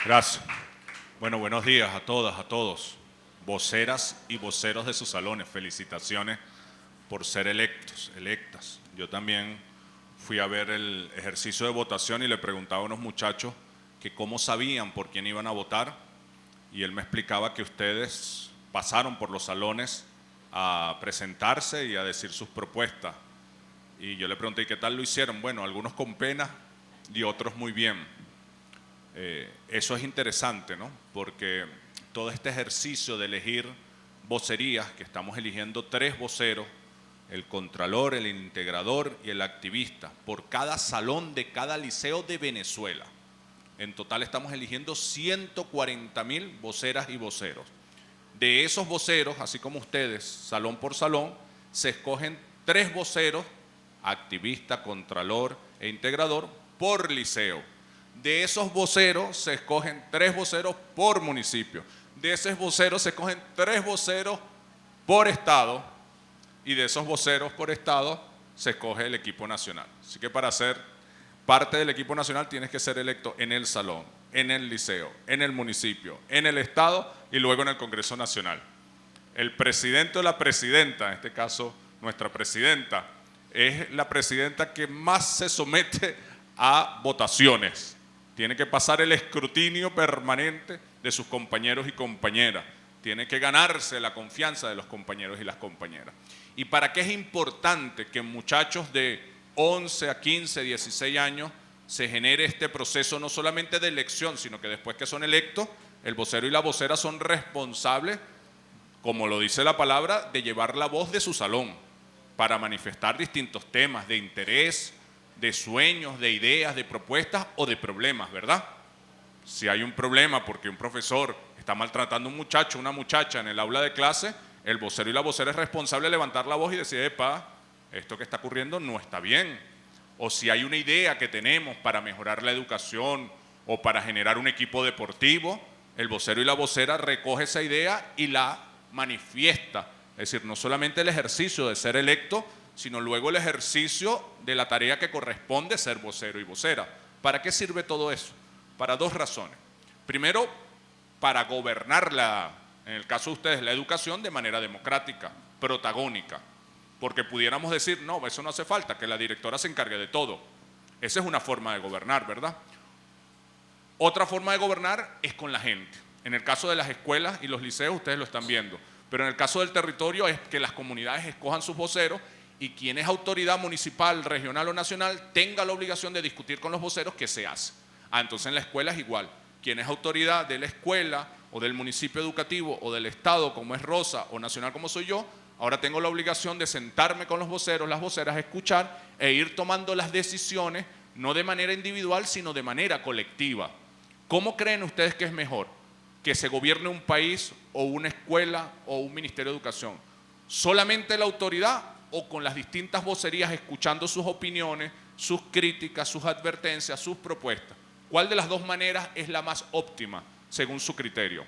Gracias. Bueno, buenos días a todas, a todos. Voceras y voceros de sus salones, felicitaciones por ser electos, electas. Yo también fui a ver el ejercicio de votación y le preguntaba a unos muchachos que cómo sabían por quién iban a votar, y él me explicaba que ustedes pasaron por los salones a presentarse y a decir sus propuestas. Y yo le pregunté, ¿y qué tal lo hicieron? Bueno, algunos con pena y otros muy bien. Eso es interesante, ¿no? Porque todo este ejercicio de elegir vocerías, que estamos eligiendo 3 voceros, el contralor, el integrador y el activista, por cada salón de cada liceo de Venezuela. En total estamos eligiendo 140.000 voceras y voceros. De esos voceros, así como ustedes, salón por salón, se escogen 3 voceros, activista, contralor e integrador, por liceo. De esos voceros se escogen 3 voceros por municipio. De esos voceros se escogen 3 voceros por estado. Y de esos voceros por estado se escoge el equipo nacional. Así que para ser parte del equipo nacional tienes que ser electo en el salón, en el liceo, en el municipio, en el estado y luego en el Congreso Nacional. El presidente o la presidenta, en este caso nuestra presidenta, es la presidenta que más se somete a votaciones. Tiene que pasar el escrutinio permanente de sus compañeros y compañeras. Tiene que ganarse la confianza de los compañeros y las compañeras. ¿Y para qué es importante que muchachos de 11 a 15, 16 años se genere este proceso no solamente de elección, sino que después que son electos, el vocero y la vocera son responsables, como lo dice la palabra, de llevar la voz de su salón para manifestar distintos temas de interés, de sueños, de ideas, de propuestas o de problemas, ¿verdad? Si hay un problema porque un profesor está maltratando a un muchacho, una muchacha en el aula de clase, el vocero y la vocera es responsable de levantar la voz y decir, epa, esto que está ocurriendo no está bien. O si hay una idea que tenemos para mejorar la educación o para generar un equipo deportivo, el vocero y la vocera recoge esa idea y la manifiesta. Es decir, no solamente el ejercicio de ser electo, sino luego el ejercicio de la tarea que corresponde ser vocero y vocera. ¿Para qué sirve todo eso? Para 2 razones. Primero, para gobernar, en el caso de ustedes, la educación de manera democrática, protagónica. Porque pudiéramos decir, no, eso no hace falta, que la directora se encargue de todo. Esa es una forma de gobernar, ¿verdad? Otra forma de gobernar es con la gente. En el caso de las escuelas y los liceos, ustedes lo están viendo. Pero en el caso del territorio es que las comunidades escojan sus voceros y quien es autoridad municipal, regional o nacional tenga la obligación de discutir con los voceros qué se hace. Entonces en la escuela es igual. Quien es autoridad de la escuela o del municipio educativo o del estado, como es Rosa, o nacional como soy yo, ahora tengo la obligación de sentarme con los voceros, las voceras, escuchar e ir tomando las decisiones, no de manera individual, sino de manera colectiva. ¿Cómo creen ustedes que es mejor que se gobierne un país o una escuela o un ministerio de educación? ¿Solamente la autoridad o con las distintas vocerías escuchando sus opiniones, sus críticas, sus advertencias, sus propuestas? ¿Cuál de las 2 maneras es la más óptima según su criterio?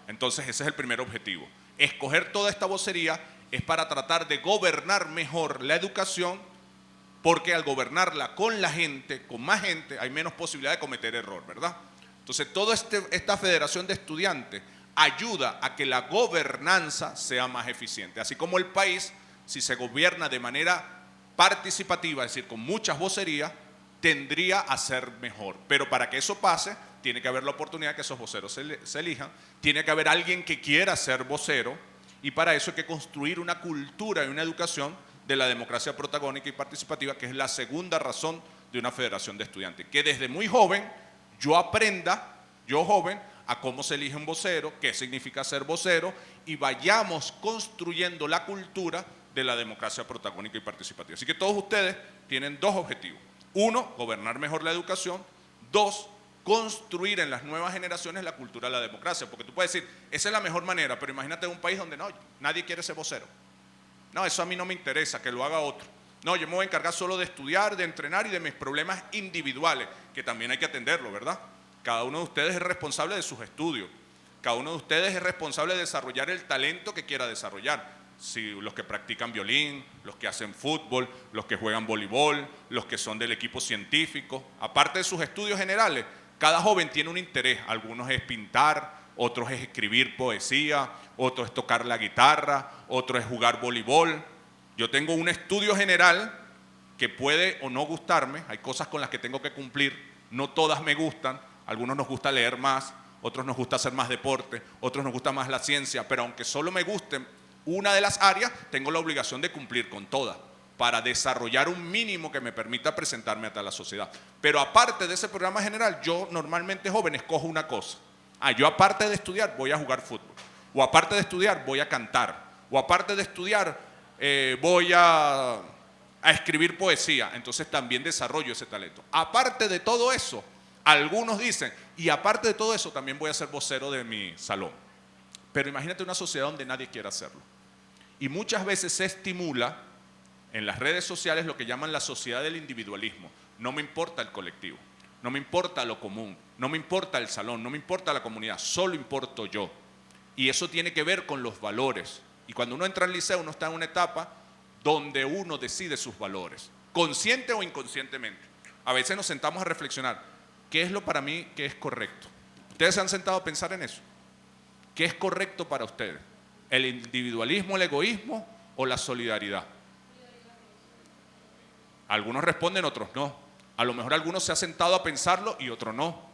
Entonces ese es el primer objetivo. Escoger toda esta vocería es para tratar de gobernar mejor la educación, porque al gobernarla con la gente, con más gente, hay menos posibilidad de cometer error, ¿verdad? Entonces toda esta federación de estudiantes ayuda a que la gobernanza sea más eficiente. Así como el país, si se gobierna de manera participativa, es decir, con muchas vocerías, tendría a ser mejor. Pero para que eso pase, tiene que haber la oportunidad de que esos voceros se elijan, tiene que haber alguien que quiera ser vocero, y para eso hay que construir una cultura y una educación de la democracia protagónica y participativa, que es la segunda razón de una federación de estudiantes. Que desde muy joven yo aprenda, yo joven, a cómo se elige un vocero, qué significa ser vocero, y vayamos construyendo la cultura de la democracia protagónica y participativa. Así que todos ustedes tienen 2 objetivos. 1, gobernar mejor la educación. 2, construir en las nuevas generaciones la cultura de la democracia. Porque tú puedes decir, esa es la mejor manera, pero imagínate un país donde no, nadie quiere ser vocero. No, eso a mí no me interesa, que lo haga otro. No, yo me voy a encargar solo de estudiar, de entrenar y de mis problemas individuales, que también hay que atenderlo, ¿verdad? Cada uno de ustedes es responsable de sus estudios. Cada uno de ustedes es responsable de desarrollar el talento que quiera desarrollar. Si los que practican violín, los que hacen fútbol, los que juegan voleibol, los que son del equipo científico, aparte de sus estudios generales, Cada joven tiene un interés, algunos es pintar, otros es escribir poesía, otros es tocar la guitarra, otro es jugar voleibol. Yo tengo un estudio general que puede o no gustarme, hay cosas con las que tengo que cumplir, no todas me gustan, algunos nos gusta leer más, otros nos gusta hacer más deporte, otros nos gusta más la ciencia, pero aunque solo me guste una de las áreas, tengo la obligación de cumplir con todas para desarrollar un mínimo que me permita presentarme ante la sociedad. Pero aparte de ese programa general, yo normalmente joven escojo una cosa. Yo aparte de estudiar voy a jugar fútbol, o aparte de estudiar voy a cantar, o aparte de estudiar voy a escribir poesía. Entonces también desarrollo ese talento. Aparte de todo eso, algunos dicen, y aparte de todo eso también voy a ser vocero de mi salón. Pero imagínate una sociedad donde nadie quiera hacerlo. Y muchas veces se estimula en las redes sociales lo que llaman la sociedad del individualismo. No me importa el colectivo, no me importa lo común, no me importa el salón, no me importa la comunidad, solo importo yo. Y eso tiene que ver con los valores. Y cuando uno entra al liceo, uno está en una etapa donde uno decide sus valores, consciente o inconscientemente. A veces nos sentamos a reflexionar, ¿qué es lo para mí que es correcto? ¿Ustedes se han sentado a pensar en eso? ¿Qué es correcto para ustedes? ¿El individualismo, el egoísmo o la solidaridad? Algunos responden, otros no. A lo mejor algunos se han sentado a pensarlo y otros no.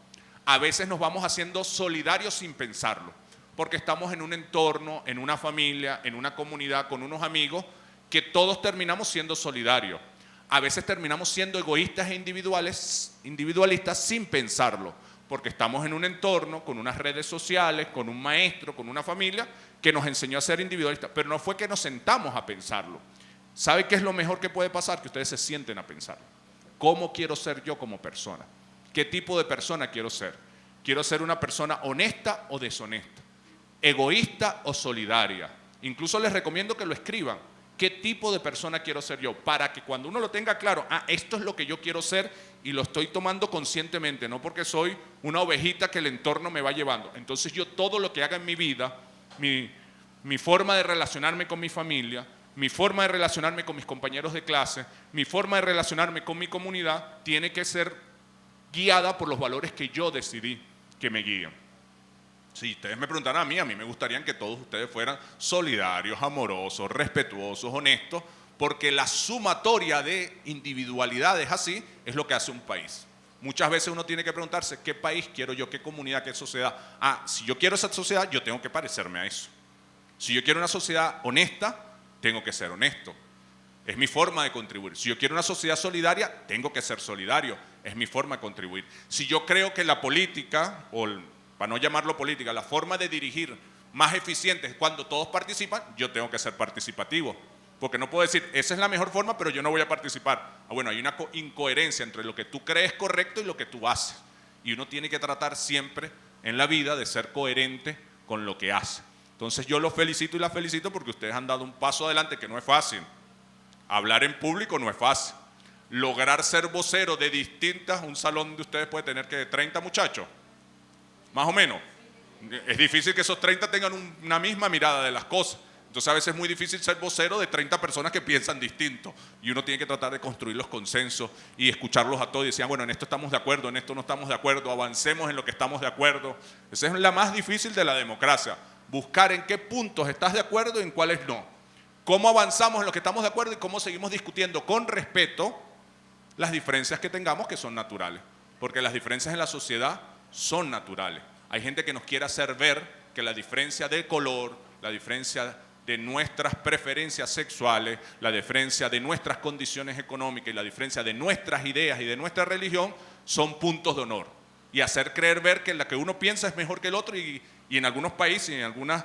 A veces nos vamos haciendo solidarios sin pensarlo, porque estamos en un entorno, en una familia, en una comunidad, con unos amigos, que todos terminamos siendo solidarios. A veces terminamos siendo egoístas e individualistas sin pensarlo, porque estamos en un entorno, con unas redes sociales, con un maestro, con una familia, que nos enseñó a ser individualistas, pero no fue que nos sentamos a pensarlo. ¿Sabe qué es lo mejor que puede pasar? Que ustedes se sienten a pensar. ¿Cómo quiero ser yo como persona? ¿Qué tipo de persona quiero ser? ¿Quiero ser una persona honesta o deshonesta? ¿Egoísta o solidaria? Incluso les recomiendo que lo escriban. ¿Qué tipo de persona quiero ser yo? Para que cuando uno lo tenga claro, esto es lo que yo quiero ser y lo estoy tomando conscientemente, no porque soy una ovejita que el entorno me va llevando. Entonces yo todo lo que haga en mi vida, mi forma de relacionarme con mi familia, mi forma de relacionarme con mis compañeros de clase, mi forma de relacionarme con mi comunidad, tiene que ser guiada por los valores que yo decidí que me guíen. Si ustedes me preguntaran a mí me gustaría que todos ustedes fueran solidarios, amorosos, respetuosos, honestos, porque la sumatoria de individualidades así es lo que hace un país. Muchas veces uno tiene que preguntarse, ¿qué país quiero yo? ¿Qué comunidad? ¿Qué sociedad? Si yo quiero esa sociedad, yo tengo que parecerme a eso. Si yo quiero una sociedad honesta, tengo que ser honesto. Es mi forma de contribuir. Si yo quiero una sociedad solidaria, tengo que ser solidario. Es mi forma de contribuir. Si yo creo que la política, para no llamarlo política, la forma de dirigir más eficiente es cuando todos participan, yo tengo que ser participativo. Porque no puedo decir, esa es la mejor forma, pero yo no voy a participar. Bueno, hay una incoherencia entre lo que tú crees correcto y lo que tú haces. Y uno tiene que tratar siempre en la vida de ser coherente con lo que hace. Entonces yo los felicito y las felicito porque ustedes han dado un paso adelante que no es fácil. Hablar en público no es fácil. Lograr ser vocero de distintas, un salón de ustedes puede tener que 30 muchachos, más o menos. Es difícil que esos 30 tengan una misma mirada de las cosas. Entonces a veces es muy difícil ser vocero de 30 personas que piensan distinto. Y uno tiene que tratar de construir los consensos y escucharlos a todos y decir, bueno, en esto estamos de acuerdo, en esto no estamos de acuerdo, avancemos en lo que estamos de acuerdo. Esa es la más difícil de la democracia. Buscar en qué puntos estás de acuerdo y en cuáles no. Cómo avanzamos en lo que estamos de acuerdo y cómo seguimos discutiendo con respeto las diferencias que tengamos, que son naturales. Porque las diferencias en la sociedad son naturales. Hay gente que nos quiere hacer ver que la diferencia de color, la diferencia de nuestras preferencias sexuales, la diferencia de nuestras condiciones económicas y la diferencia de nuestras ideas y de nuestra religión son puntos de honor. Y hacer creer ver que la que uno piensa es mejor que el otro y en algunos países y en algunas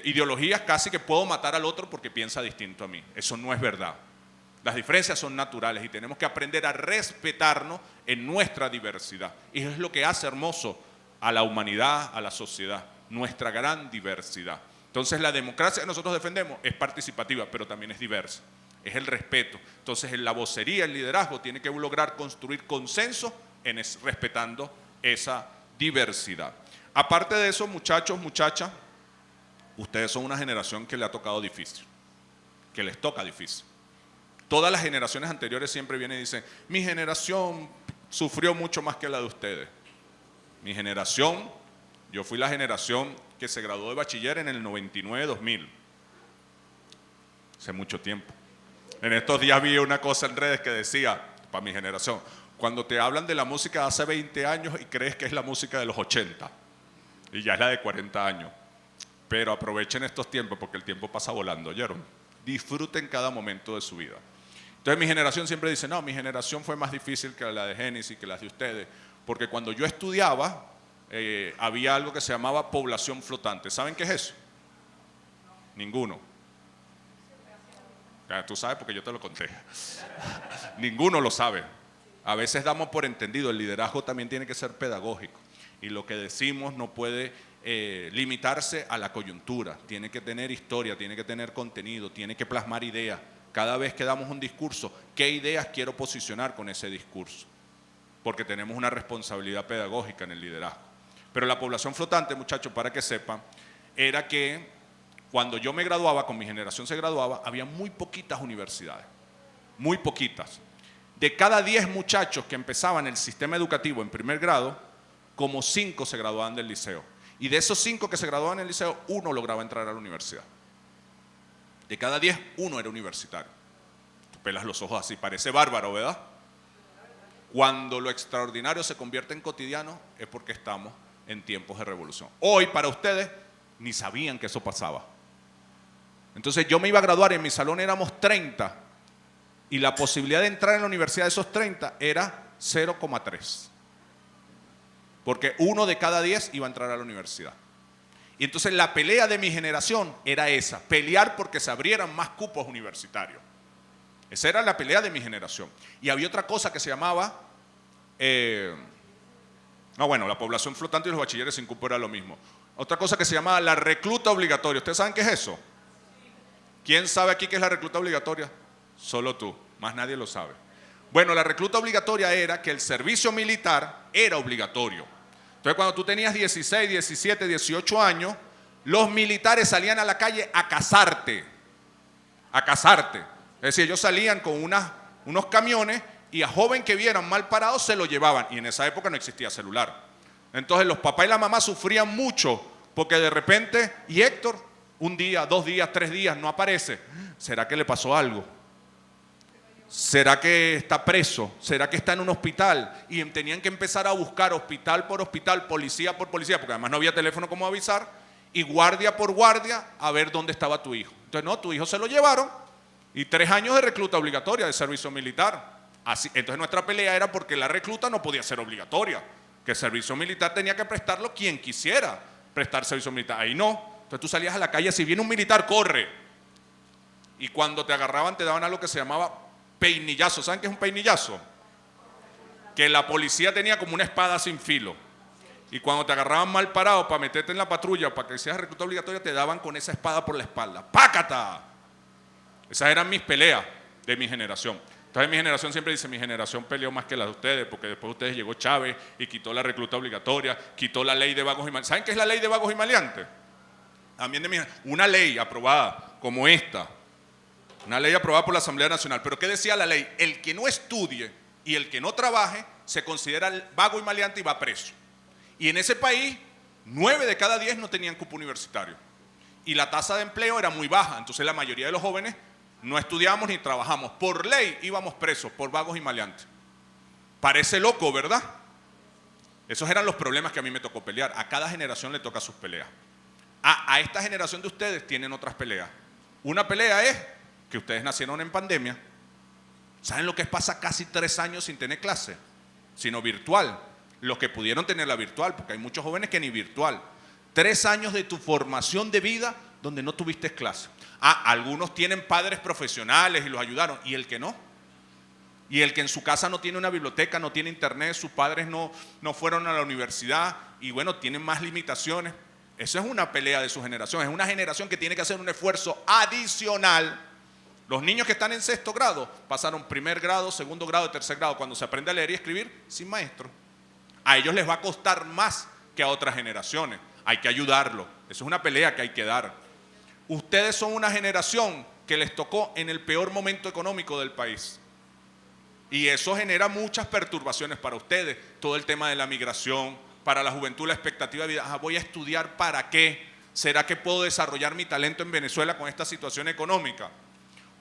ideologías casi que puedo matar al otro porque piensa distinto a mí. Eso no es verdad. Las diferencias son naturales y tenemos que aprender a respetarnos en nuestra diversidad. Y eso es lo que hace hermoso a la humanidad, a la sociedad, nuestra gran diversidad. Entonces la democracia que nosotros defendemos es participativa, pero también es diversa. Es el respeto. Entonces en la vocería, el liderazgo, tiene que lograr construir consenso respetando esa diversidad. Aparte de eso, muchachos, muchachas, ustedes son una generación que le ha tocado difícil, que les toca difícil. Todas las generaciones anteriores siempre vienen y dicen, mi generación sufrió mucho más que la de ustedes. Mi generación, yo fui la generación que se graduó de bachiller en el 99-2000. Hace mucho tiempo. En estos días vi una cosa en redes que decía, para mi generación, cuando te hablan de la música de hace 20 años y crees que es la música de los 80, y ya es la de 40 años. Pero aprovechen estos tiempos porque el tiempo pasa volando, ¿oyeron? Disfruten cada momento de su vida. Entonces mi generación siempre dice, no, mi generación fue más difícil que la de Génesis, que las de ustedes, porque cuando yo estudiaba había algo que se llamaba población flotante. ¿Saben qué es eso? Ninguno. Tú sabes porque yo te lo conté. Ninguno lo sabe. A veces damos por entendido, el liderazgo también tiene que ser pedagógico y lo que decimos no puede limitarse a la coyuntura, tiene que tener historia, tiene que tener contenido, tiene que plasmar ideas. Cada vez que damos un discurso, ¿qué ideas quiero posicionar con ese discurso? Porque tenemos una responsabilidad pedagógica en el liderazgo. Pero la población flotante, muchachos, para que sepan, era que cuando yo me graduaba, con mi generación se graduaba, había muy poquitas universidades, muy poquitas. De cada 10 muchachos que empezaban el sistema educativo en primer grado, como 5 se graduaban del liceo. Y de esos 5 que se graduaban en el liceo, 1 lograba entrar a la universidad. De cada 10, 1 era universitario. Tú pelas los ojos así, parece bárbaro, ¿verdad? Cuando lo extraordinario se convierte en cotidiano, es porque estamos en tiempos de revolución. Hoy, para ustedes, ni sabían que eso pasaba. Entonces yo me iba a graduar, en mi salón éramos 30, y la posibilidad de entrar en la universidad de esos 30 era 0,3. Porque 1 de cada 10 iba a entrar a la universidad. Y entonces la pelea de mi generación era esa, pelear porque se abrieran más cupos universitarios. Esa era la pelea de mi generación. Y había otra cosa que se llamaba, la población flotante y los bachilleres sin cupo era lo mismo. Otra cosa que se llamaba la recluta obligatoria. ¿Ustedes saben qué es eso? ¿Quién sabe aquí qué es la recluta obligatoria? Solo tú, más nadie lo sabe. Bueno, la recluta obligatoria era que el servicio militar era obligatorio. Entonces, cuando tú tenías 16, 17, 18 años, los militares salían a la calle a cazarte. A cazarte. Es decir, ellos salían con unos camiones y a joven que vieran mal parado se lo llevaban. Y en esa época no existía celular. Entonces, los papás y la mamá sufrían mucho porque de repente, y Héctor, 1 día, 2 días, 3 días no aparece. ¿Será que le pasó algo? ¿Será que está preso? ¿Será que está en un hospital? Y tenían que empezar a buscar hospital por hospital, policía por policía, porque además no había teléfono como avisar, y guardia por guardia a ver dónde estaba tu hijo. Entonces, no, tu hijo se lo llevaron y 3 años de recluta obligatoria, de servicio militar. Así, entonces nuestra pelea era porque la recluta no podía ser obligatoria, que el servicio militar tenía que prestarlo quien quisiera prestar servicio militar. Ahí no. Entonces tú salías a la calle, si viene un militar, corre. Y cuando te agarraban te daban algo que se llamaba peinillazo. ¿Saben qué es un peinillazo? Que la policía tenía como una espada sin filo. Y cuando te agarraban mal parado para meterte en la patrulla, para que seas recluta obligatoria, te daban con esa espada por la espalda. ¡Pácata! Esas eran mis peleas de mi generación. Entonces mi generación siempre dice, mi generación peleó más que la de ustedes, porque después de ustedes llegó Chávez y quitó la recluta obligatoria, quitó la ley de vagos y maleantes. ¿Saben qué es la ley de vagos y maleantes? También de una ley aprobada como esta. Una ley aprobada por la Asamblea Nacional. ¿Pero qué decía la ley? El que no estudie y el que no trabaje se considera vago y maleante y va preso. Y en ese país, 9 de cada 10 no tenían cupo universitario. Y la tasa de empleo era muy baja. Entonces la mayoría de los jóvenes no estudiamos ni trabajamos. Por ley íbamos presos por vagos y maleantes. Parece loco, ¿verdad? Esos eran los problemas que a mí me tocó pelear. A cada generación le toca sus peleas. A esta generación de ustedes tienen otras peleas. Una pelea es que ustedes nacieron en pandemia. ¿Saben lo que es pasar casi 3 años sin tener clase? Sino virtual. Los que pudieron tenerla virtual, porque hay muchos jóvenes que ni virtual. 3 años de tu formación de vida donde no tuviste clase. Algunos tienen padres profesionales y los ayudaron. ¿Y el que no? Y el que en su casa no tiene una biblioteca, no tiene internet, sus padres no fueron a la universidad y bueno, tienen más limitaciones. Esa es una pelea de su generación. Es una generación que tiene que hacer un esfuerzo adicional. Los niños que están en 6º grado pasaron 1er grado, 2º grado, 3er grado. Cuando se aprende a leer y escribir sin maestro. A ellos les va a costar más que a otras generaciones. Hay que ayudarlos. Eso es una pelea que hay que dar. Ustedes son una generación que les tocó en el peor momento económico del país. Y eso genera muchas perturbaciones para ustedes. Todo el tema de la migración, Para la juventud la expectativa de vida, voy a estudiar ¿para qué? ¿Será que puedo desarrollar mi talento en Venezuela con esta situación económica?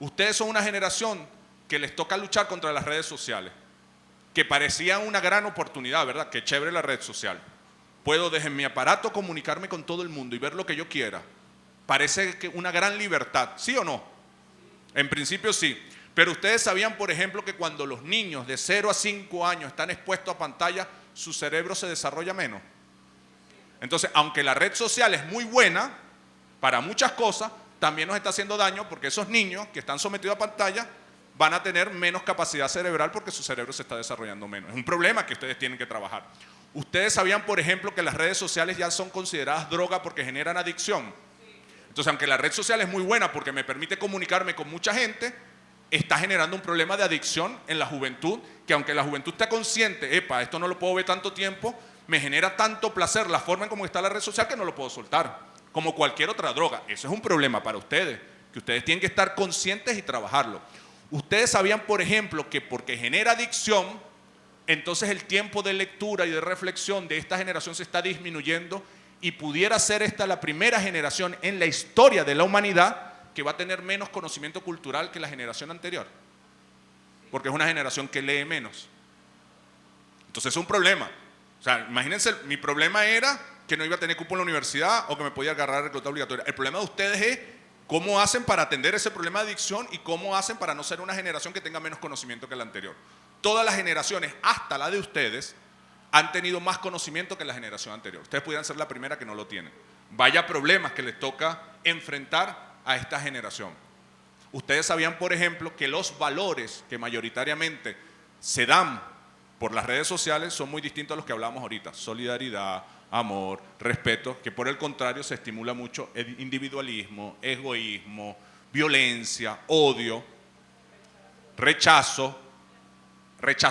Ustedes son una generación que les toca luchar contra las redes sociales, que parecían una gran oportunidad, ¿verdad? Qué chévere la red social. Puedo desde mi aparato comunicarme con todo el mundo y ver lo que yo quiera. Parece que una gran libertad, ¿sí o no? En principio sí. Pero ustedes sabían, por ejemplo, que cuando los niños de 0 a 5 años están expuestos a pantalla, su cerebro se desarrolla menos. Entonces, aunque la red social es muy buena para muchas cosas, también nos está haciendo daño porque esos niños que están sometidos a pantalla van a tener menos capacidad cerebral porque su cerebro se está desarrollando menos. Es un problema que ustedes tienen que trabajar. Ustedes sabían, por ejemplo, que las redes sociales ya son consideradas droga porque generan adicción. Entonces, aunque la red social es muy buena porque me permite comunicarme con mucha gente, está generando un problema de adicción en la juventud, que aunque la juventud está consciente, esto no lo puedo ver tanto tiempo, me genera tanto placer la forma en cómo está la red social que no lo puedo soltar, como cualquier otra droga. Eso es un problema para ustedes, que ustedes tienen que estar conscientes y trabajarlo. Ustedes sabían, por ejemplo, que porque genera adicción, entonces el tiempo de lectura y de reflexión de esta generación se está disminuyendo y pudiera ser esta la primera generación en la historia de la humanidad que va a tener menos conocimiento cultural que la generación anterior, porque es una generación que lee menos. Entonces es un problema. O sea, imagínense, mi problema era que no iba a tener cupo en la universidad o que me podía agarrar a reclutar obligatoria. El problema de ustedes es cómo hacen para atender ese problema de adicción y cómo hacen para no ser una generación que tenga menos conocimiento que la anterior. Todas las generaciones, hasta la de ustedes, han tenido más conocimiento que la generación anterior. Ustedes pudieran ser la primera que no lo tienen. Vaya problemas que les toca enfrentar a esta generación. Ustedes sabían, por ejemplo, que los valores que mayoritariamente se dan por las redes sociales son muy distintos a los que hablábamos ahorita. Solidaridad, amor, respeto, que por el contrario se estimula mucho el individualismo, egoísmo, violencia, odio, rechazo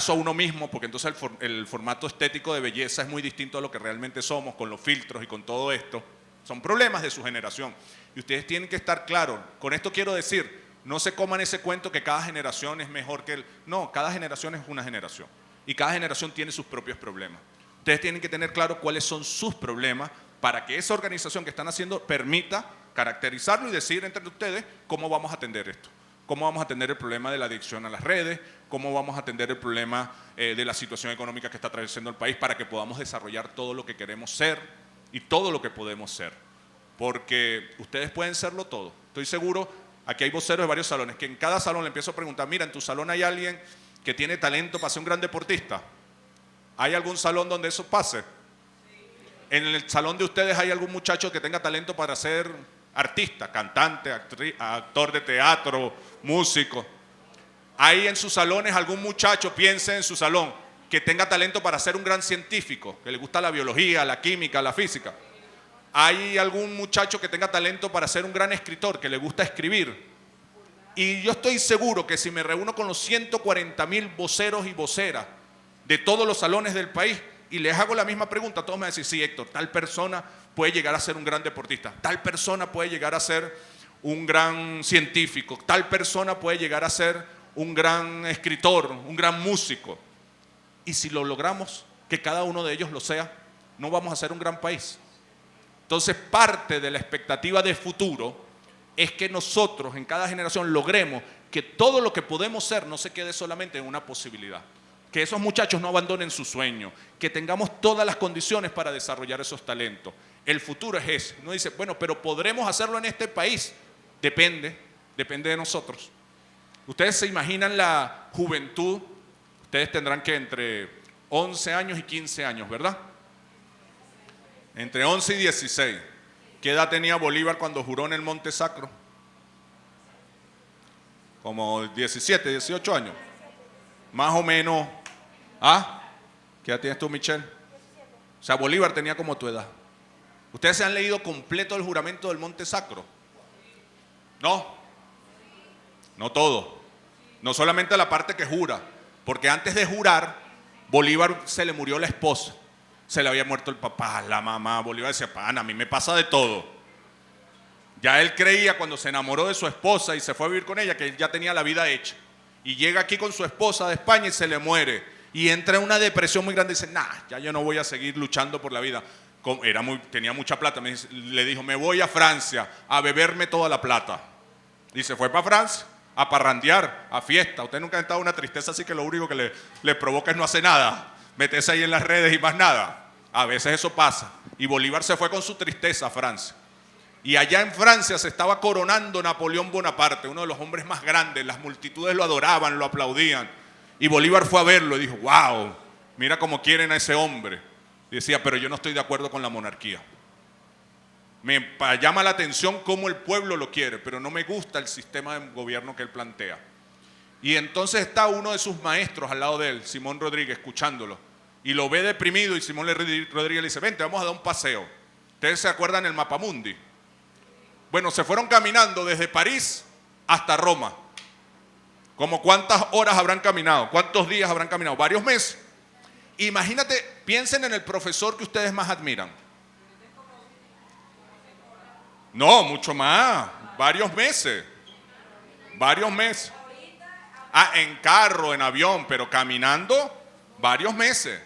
a uno mismo, porque entonces el formato estético de belleza es muy distinto a lo que realmente somos, con los filtros y con todo esto. Son problemas de su generación. Y ustedes tienen que estar claros. Con esto quiero decir, no se coman ese cuento que cada generación es mejor que el... No, cada generación es una generación. Y cada generación tiene sus propios problemas. Ustedes tienen que tener claro cuáles son sus problemas para que esa organización que están haciendo permita caracterizarlo y decir entre ustedes cómo vamos a atender esto. Cómo vamos a atender el problema de la adicción a las redes, cómo vamos a atender el problema de la situación económica que está atravesando el país para que podamos desarrollar todo lo que queremos ser y todo lo que podemos ser. Porque ustedes pueden serlo todo. Estoy seguro, aquí hay voceros de varios salones, que en cada salón le empiezo a preguntar, mira, en tu salón hay alguien que tiene talento para ser un gran deportista. ¿Hay algún salón donde eso pase? En el salón de ustedes hay algún muchacho que tenga talento para ser artista, cantante, actor de teatro, músico. ¿Hay en sus salones algún muchacho, piense en su salón, que tenga talento para ser un gran científico, que le gusta la biología, la química, la física? ¿Hay algún muchacho que tenga talento para ser un gran escritor, que le gusta escribir? Y yo estoy seguro que si me reúno con los 140,000 voceros y voceras de todos los salones del país y les hago la misma pregunta, todos me van a decir, sí, Héctor, tal persona puede llegar a ser un gran deportista, tal persona puede llegar a ser un gran científico, tal persona puede llegar a ser un gran escritor, un gran músico. Y si lo logramos, que cada uno de ellos lo sea, no vamos a ser un gran país. Entonces, parte de la expectativa de futuro es que nosotros en cada generación logremos que todo lo que podemos ser no se quede solamente en una posibilidad. Que esos muchachos no abandonen su sueño, que tengamos todas las condiciones para desarrollar esos talentos. El futuro es ese. Uno dice, bueno, pero ¿podremos hacerlo en este país? Depende de nosotros. Ustedes se imaginan la juventud, ustedes tendrán que entre 11 años y 15 años, ¿verdad? Entre 11 y 16. ¿Qué edad tenía Bolívar cuando juró en el Monte Sacro? Como 17, 18 años. Más o menos. ¿Ah? ¿Qué edad tienes tú, Michelle? O sea, Bolívar tenía como tu edad. ¿Ustedes se han leído completo el juramento del Monte Sacro? No. No todo. No solamente la parte que jura. Porque antes de jurar, Bolívar se le murió la esposa. Se le había muerto el papá, la mamá. Bolívar decía, pana, a mí me pasa de todo. Ya él creía cuando se enamoró de su esposa y se fue a vivir con ella que él ya tenía la vida hecha. Y llega aquí con su esposa de España y se le muere. Y entra en una depresión muy grande y dice, nah, ya yo no voy a seguir luchando por la vida. Tenía mucha plata, le dijo, me voy a Francia a beberme toda la plata. Y se fue para Francia a parrandear, a fiesta. Usted nunca ha estado en una tristeza así que lo único que le provoca es no hacer nada, meterse ahí en las redes y más nada. A veces eso pasa. Y Bolívar se fue con su tristeza a Francia. Y allá en Francia se estaba coronando Napoleón Bonaparte, uno de los hombres más grandes. Las multitudes lo adoraban, lo aplaudían. Y Bolívar fue a verlo y dijo, wow, mira cómo quieren a ese hombre. Y decía, pero yo no estoy de acuerdo con la monarquía. Me llama la atención cómo el pueblo lo quiere, pero no me gusta el sistema de gobierno que él plantea. Y entonces está uno de sus maestros al lado de él, Simón Rodríguez, escuchándolo. Y lo ve deprimido y Simón Rodríguez le dice, vente, vamos a dar un paseo. ¿Ustedes se acuerdan del Mapamundi? Bueno, se fueron caminando desde París hasta Roma. ¿Como cuántas horas habrán caminado? ¿Cuántos días habrán caminado? Varios meses. Imagínate, piensen en el profesor que ustedes más admiran. No, mucho más. Varios meses. Varios meses. Ah, en carro, en avión, pero caminando varios meses.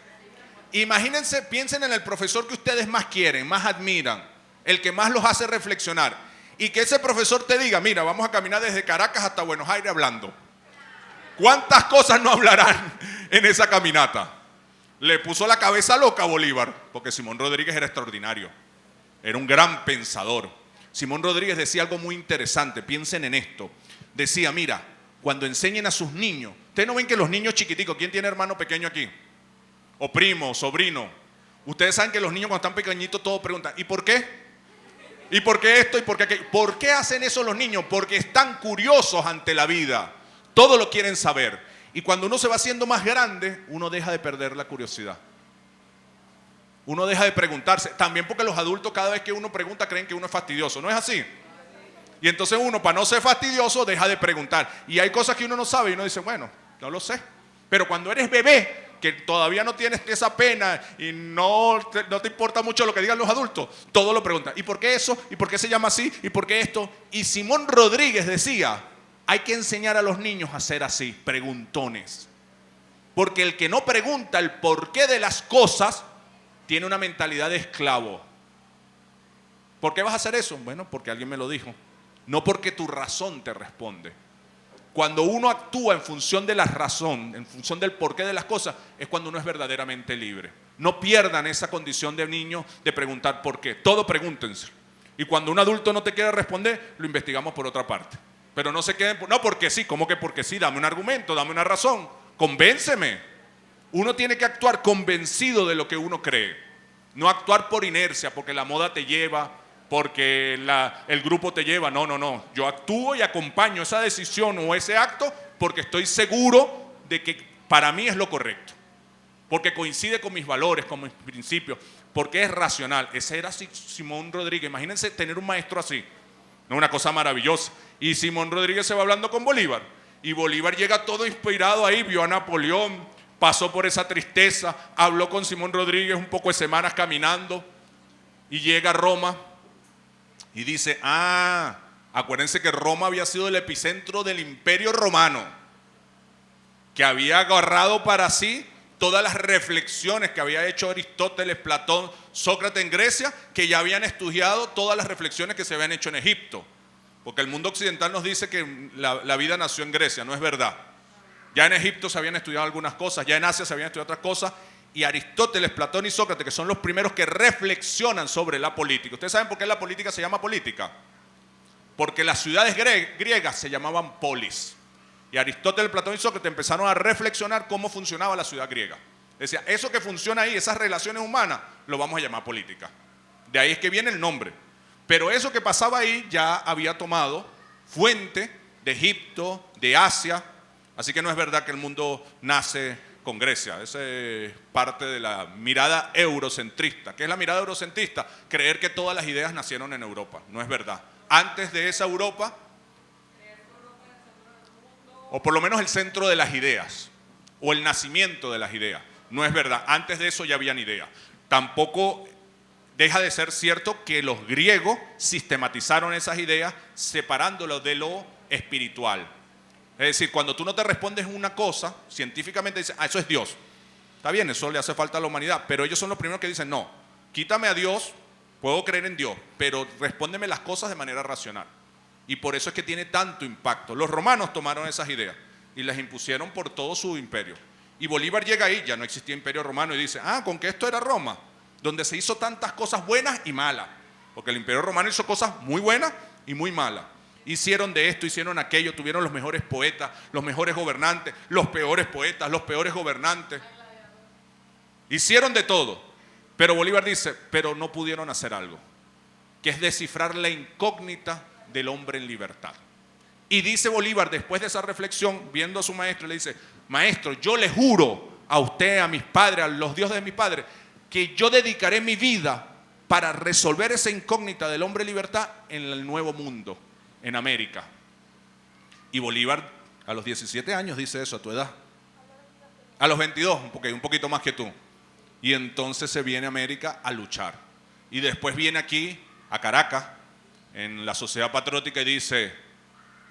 Imagínense, piensen en el profesor que ustedes más quieren, más admiran, el que más los hace reflexionar. Y que ese profesor te diga, mira, vamos a caminar desde Caracas hasta Buenos Aires hablando. ¿Cuántas cosas no hablarán en esa caminata? Le puso la cabeza loca a Bolívar, porque Simón Rodríguez era extraordinario. Era un gran pensador. Simón Rodríguez decía algo muy interesante, piensen en esto. Decía, mira, cuando enseñen a sus niños, ustedes no ven que los niños chiquiticos, ¿quién tiene hermano pequeño aquí? O primo, sobrino. Ustedes saben que los niños cuando están pequeñitos todos preguntan, ¿y por qué? ¿Y por qué esto? ¿Y por qué aquello? ¿Por qué hacen eso los niños? Porque están curiosos ante la vida. Todo lo quieren saber. Y cuando uno se va haciendo más grande, uno deja de perder la curiosidad. Uno deja de preguntarse. También porque los adultos cada vez que uno pregunta creen que uno es fastidioso. ¿No es así? Y entonces uno, para no ser fastidioso, deja de preguntar. Y hay cosas que uno no sabe y uno dice, bueno, no lo sé. Pero cuando eres bebé, que todavía no tienes esa pena y no te importa mucho lo que digan los adultos, todo lo preguntan. ¿Y por qué eso? ¿Y por qué se llama así? ¿Y por qué esto? Y Simón Rodríguez decía, hay que enseñar a los niños a ser así, preguntones. Porque el que no pregunta el porqué de las cosas tiene una mentalidad de esclavo. ¿Por qué vas a hacer eso? Bueno, porque alguien me lo dijo. No porque tu razón te responde. Cuando uno actúa en función de la razón, en función del porqué de las cosas, es cuando uno es verdaderamente libre. No pierdan esa condición de niño de preguntar por qué. Todo pregúntense. Y cuando un adulto no te quiere responder, lo investigamos por otra parte. Pero no se queden, no porque sí, ¿cómo que porque sí? Dame un argumento, dame una razón, convénceme. Uno tiene que actuar convencido de lo que uno cree. No actuar por inercia, porque la moda te lleva, porque el grupo te lleva. No, no, no. Yo actúo y acompaño esa decisión o ese acto porque estoy seguro de que para mí es lo correcto. Porque coincide con mis valores, con mis principios, porque es racional. Ese era Simón Rodríguez. Imagínense tener un maestro así. No, una cosa maravillosa. Y Simón Rodríguez se va hablando con Bolívar. Y Bolívar llega todo inspirado ahí, vio a Napoleón, pasó por esa tristeza, habló con Simón Rodríguez un poco de semanas caminando y llega a Roma y dice, acuérdense que Roma había sido el epicentro del Imperio Romano, que había agarrado para sí todas las reflexiones que había hecho Aristóteles, Platón, Sócrates en Grecia, que ya habían estudiado todas las reflexiones que se habían hecho en Egipto. Porque el mundo occidental nos dice que la vida nació en Grecia, no es verdad. Ya en Egipto se habían estudiado algunas cosas, ya en Asia se habían estudiado otras cosas, y Aristóteles, Platón y Sócrates, que son los primeros que reflexionan sobre la política. ¿Ustedes saben por qué la política se llama política? Porque las ciudades griegas se llamaban polis. Y Aristóteles, Platón y Sócrates empezaron a reflexionar cómo funcionaba la ciudad griega. Decía, eso que funciona ahí, esas relaciones humanas, lo vamos a llamar política. De ahí es que viene el nombre. Pero eso que pasaba ahí ya había tomado fuente de Egipto, de Asia. Así que no es verdad que el mundo nace con Grecia. Esa es parte de la mirada eurocentrista. ¿Qué es la mirada eurocentrista? Creer que todas las ideas nacieron en Europa. No es verdad. Antes de esa Europa, o por lo menos el centro de las ideas, o el nacimiento de las ideas. No es verdad. Antes de eso ya habían ideas. Tampoco deja de ser cierto que los griegos sistematizaron esas ideas separándolas de lo espiritual. Es decir, cuando tú no te respondes una cosa, científicamente dices, eso es Dios. Está bien, eso le hace falta a la humanidad, pero ellos son los primeros que dicen, no, quítame a Dios, puedo creer en Dios, pero respóndeme las cosas de manera racional. Y por eso es que tiene tanto impacto. Los romanos tomaron esas ideas y las impusieron por todo su imperio. Y Bolívar llega ahí, ya no existía imperio romano, y dice, con que esto era Roma, donde se hizo tantas cosas buenas y malas. Porque el imperio romano hizo cosas muy buenas y muy malas. Hicieron de esto, hicieron aquello, tuvieron los mejores poetas, los mejores gobernantes, los peores poetas, los peores gobernantes. Hicieron de todo. Pero Bolívar dice, pero no pudieron hacer algo, que es descifrar la incógnita del hombre en libertad. Y dice Bolívar, después de esa reflexión, viendo a su maestro, le dice, maestro, yo le juro a usted, a mis padres, a los dioses de mis padres, que yo dedicaré mi vida para resolver esa incógnita del hombre en libertad en el nuevo mundo, en América. Y Bolívar a los 17 años dice eso, a tu edad. A los 22, porque un poquito más que tú. Y entonces se viene a América a luchar. Y después viene aquí, a Caracas, en la Sociedad Patriótica, y dice,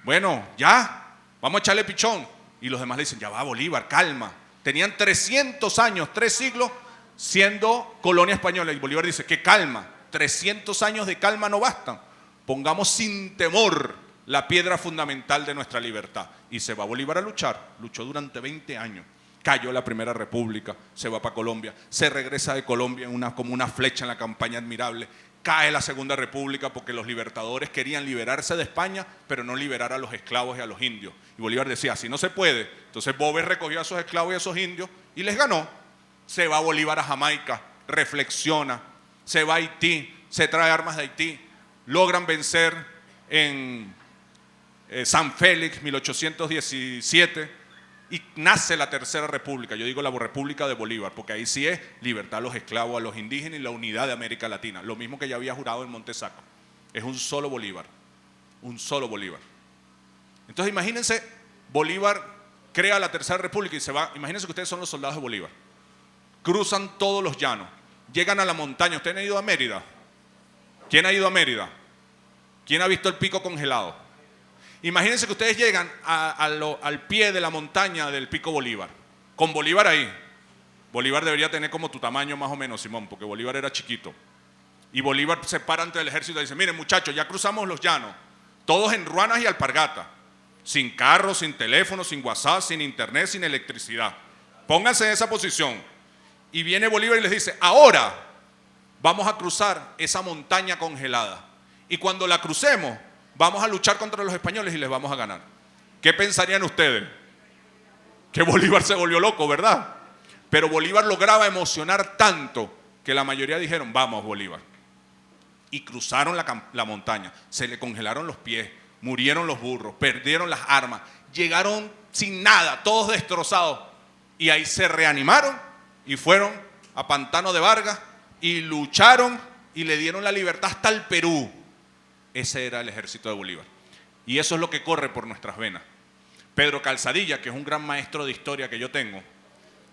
bueno, ya, vamos a echarle pichón. Y los demás le dicen, ya va Bolívar, calma. Tenían 300 años, 3 siglos, siendo colonia española. Y Bolívar dice, ¿qué calma? 300 años de calma no bastan. Pongamos sin temor la piedra fundamental de nuestra libertad. Y se va Bolívar a luchar. Luchó durante 20 años. Cayó la Primera República, se va para Colombia, se regresa de Colombia como una flecha en la campaña admirable. Cae la Segunda República porque los libertadores querían liberarse de España, pero no liberar a los esclavos y a los indios. Y Bolívar decía, si no se puede, entonces Boves recogió a esos esclavos y a esos indios y les ganó. Se va Bolívar a Jamaica, reflexiona, se va a Haití, se trae armas de Haití, logran vencer en San Félix, 1817, y nace la Tercera República. Yo digo la República de Bolívar, porque ahí sí es libertad a los esclavos, a los indígenas y la unidad de América Latina. Lo mismo que ya había jurado en Montesaco. Es un solo Bolívar. Un solo Bolívar. Entonces imagínense, Bolívar crea la Tercera República y se va. Imagínense que ustedes son los soldados de Bolívar. Cruzan todos los llanos. Llegan a la montaña. ¿Ustedes han ido a Mérida? ¿Quién ha ido a Mérida? ¿Quién ha visto el pico congelado? Imagínense que ustedes llegan al pie de la montaña del Pico Bolívar, con Bolívar ahí. Bolívar debería tener como tu tamaño más o menos, Simón, porque Bolívar era chiquito. Y Bolívar se para ante el ejército y dice, miren muchachos, ya cruzamos los llanos, todos en ruanas y alpargatas, sin carro, sin teléfono, sin WhatsApp, sin internet, sin electricidad. Pónganse en esa posición. Y viene Bolívar y les dice, ahora vamos a cruzar esa montaña congelada. Y cuando la crucemos, vamos a luchar contra los españoles y les vamos a ganar. ¿Qué pensarían ustedes? Que Bolívar se volvió loco, ¿verdad? Pero Bolívar lograba emocionar tanto que la mayoría dijeron, vamos Bolívar. Y cruzaron la montaña, se le congelaron los pies, murieron los burros, perdieron las armas, llegaron sin nada, todos destrozados. Y ahí se reanimaron y fueron a Pantano de Vargas y lucharon y le dieron la libertad hasta el Perú. Ese era el ejército de Bolívar. Y eso es lo que corre por nuestras venas. Pedro Calzadilla, que es un gran maestro de historia que yo tengo,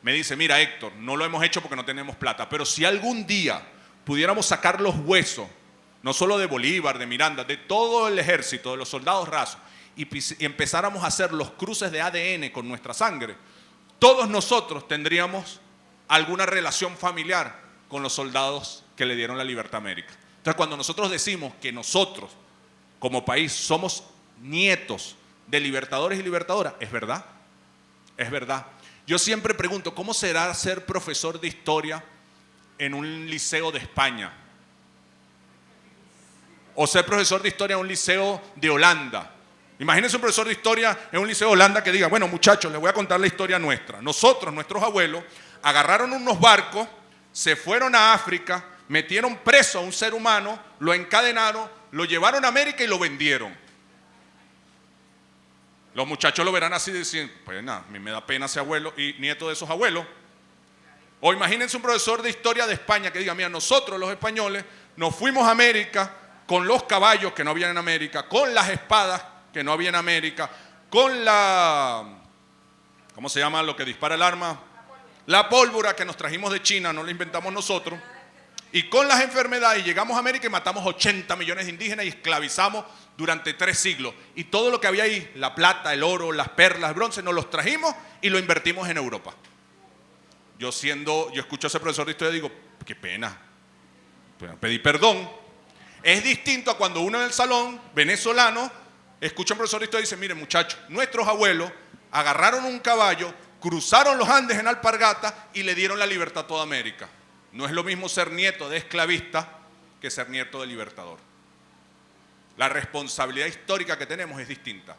me dice, mira Héctor, no lo hemos hecho porque no tenemos plata, pero si algún día pudiéramos sacar los huesos, no solo de Bolívar, de Miranda, de todo el ejército, de los soldados rasos, y empezáramos a hacer los cruces de ADN con nuestra sangre, todos nosotros tendríamos alguna relación familiar con los soldados que le dieron la libertad a América. Entonces, cuando nosotros decimos que nosotros, como país, somos nietos de libertadores y libertadoras, es verdad, es verdad. Yo siempre pregunto, ¿cómo será ser profesor de historia en un liceo de España? O ser profesor de historia en un liceo de Holanda. Imagínense un profesor de historia en un liceo de Holanda que diga, bueno muchachos, les voy a contar la historia nuestra. Nosotros, nuestros abuelos, agarraron unos barcos, se fueron a África, metieron preso a un ser humano, lo encadenaron, lo llevaron a América y lo vendieron. Los muchachos lo verán así y dicen, pues nada, a mí me da pena ese abuelo y nieto de esos abuelos. O imagínense un profesor de historia de España que diga, mira, nosotros los españoles nos fuimos a América con los caballos que no había en América, con las espadas que no había en América, con la, ¿cómo se llama lo que dispara el arma? La pólvora que nos trajimos de China, no la inventamos nosotros. Y con las enfermedades llegamos a América y matamos 80 millones de indígenas y esclavizamos durante 3 siglos. Y todo lo que había ahí, la plata, el oro, las perlas, el bronce, nos los trajimos y lo invertimos en Europa. yo escucho a ese profesor de historia y digo, qué pena, pedí perdón. Es distinto a cuando uno en el salón, venezolano, escucha a un profesor de historia y dice, mire muchachos, nuestros abuelos agarraron un caballo, cruzaron los Andes en alpargata y le dieron la libertad a toda América. No es lo mismo ser nieto de esclavista que ser nieto de libertador. La responsabilidad histórica que tenemos es distinta.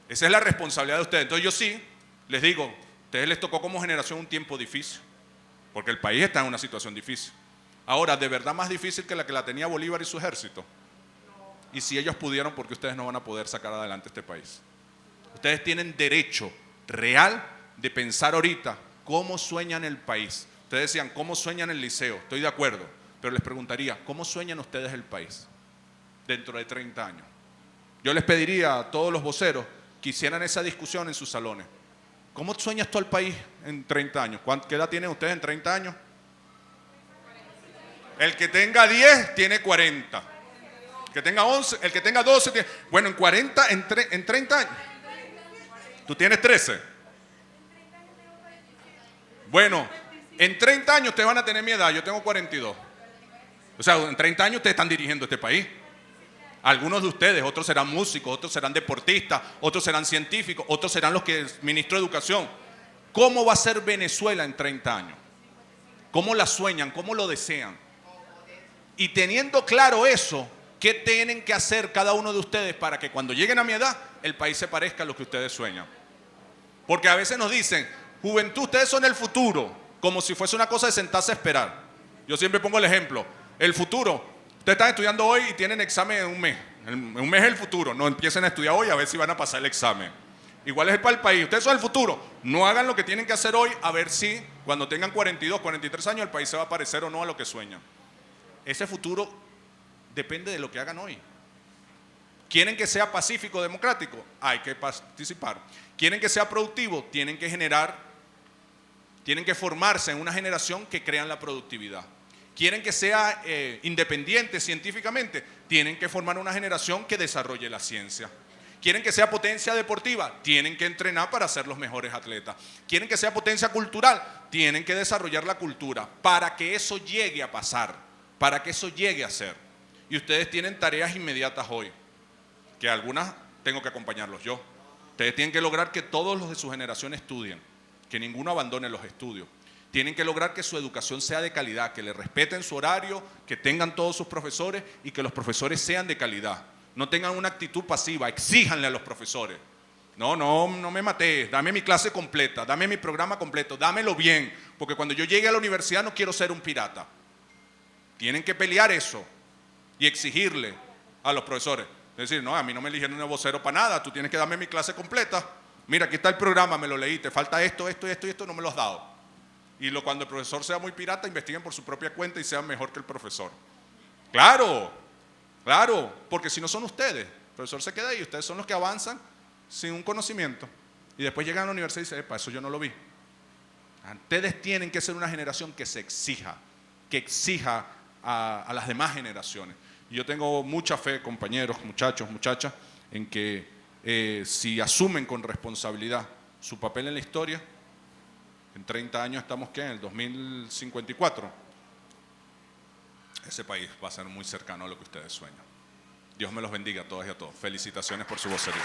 Esa es la responsabilidad de ustedes. Entonces yo sí les digo, a ustedes les tocó como generación un tiempo difícil, porque el país está en una situación difícil. Ahora, ¿de verdad más difícil que la tenía Bolívar y su ejército? Y si ellos pudieron, ¿por qué ustedes no van a poder sacar adelante este país? Ustedes tienen derecho real de pensar ahorita cómo sueñan el país. Ustedes decían, ¿cómo sueñan el liceo? Estoy de acuerdo, pero les preguntaría, ¿cómo sueñan ustedes el país dentro de 30 años? Yo les pediría a todos los voceros que hicieran esa discusión en sus salones. ¿Cómo sueñas tú el país en 30 años? ¿Qué edad tienen ustedes en 30 años? El que tenga 10 tiene 40. El que tenga 11, el que tenga 12 tiene... Bueno, en 30 años. ¿Tú tienes 13? Bueno, en 30 años ustedes van a tener mi edad, yo tengo 42. O sea, en 30 años ustedes están dirigiendo este país. Algunos de ustedes, otros serán músicos, otros serán deportistas, otros serán científicos, otros serán los que es ministro de Educación. ¿Cómo va a ser Venezuela en 30 años? ¿Cómo la sueñan? ¿Cómo lo desean? Y teniendo claro eso, ¿qué tienen que hacer cada uno de ustedes para que cuando lleguen a mi edad, el país se parezca a lo que ustedes sueñan? Porque a veces nos dicen, juventud, ustedes son el futuro, como si fuese una cosa de sentarse a esperar. Yo siempre pongo el ejemplo, el futuro, ustedes están estudiando hoy y tienen examen en un mes. En un mes es el futuro, no empiecen a estudiar hoy a ver si van a pasar el examen. Igual es para el país, ustedes son el futuro, no hagan lo que tienen que hacer hoy a ver si cuando tengan 42, 43 años el país se va a parecer o no a lo que sueñan. Ese futuro depende de lo que hagan hoy. ¿Quieren que sea pacífico, democrático? Hay que participar. ¿Quieren que sea productivo? Tienen que formarse en una generación que crean la productividad. ¿Quieren que sea independiente científicamente? Tienen que formar una generación que desarrolle la ciencia. ¿Quieren que sea potencia deportiva? Tienen que entrenar para ser los mejores atletas. ¿Quieren que sea potencia cultural? Tienen que desarrollar la cultura para que eso llegue a pasar, para que eso llegue a ser. Y ustedes tienen tareas inmediatas hoy, que algunas tengo que acompañarlos yo. Ustedes tienen que lograr que todos los de su generación estudien, que ninguno abandone los estudios. Tienen que lograr que su educación sea de calidad, que le respeten su horario, que tengan todos sus profesores y que los profesores sean de calidad. No tengan una actitud pasiva, exíjanle a los profesores. No me mates, dame mi clase completa, dame mi programa completo, dámelo bien, porque cuando yo llegue a la universidad no quiero ser un pirata. Tienen que pelear eso y exigirle a los profesores. Es decir, no, a mí no me eligieron un vocero para nada, tú tienes que darme mi clase completa. Mira, aquí está el programa, me lo leí, te falta esto, no me lo has dado. Y cuando el profesor sea muy pirata, investiguen por su propia cuenta y sean mejor que el profesor. Claro, porque si no son ustedes, el profesor se queda ahí, ustedes son los que avanzan sin un conocimiento. Y después llegan a la universidad y dicen, eso yo no lo vi. Ustedes tienen que ser una generación que se exija, que exija a las demás generaciones. Y yo tengo mucha fe, compañeros, muchachos, muchachas, en que si asumen con responsabilidad su papel en la historia, en 30 años estamos, ¿qué? En el 2054. Ese país va a ser muy cercano a lo que ustedes sueñan. Dios me los bendiga a todas y a todos. Felicitaciones por su vocería.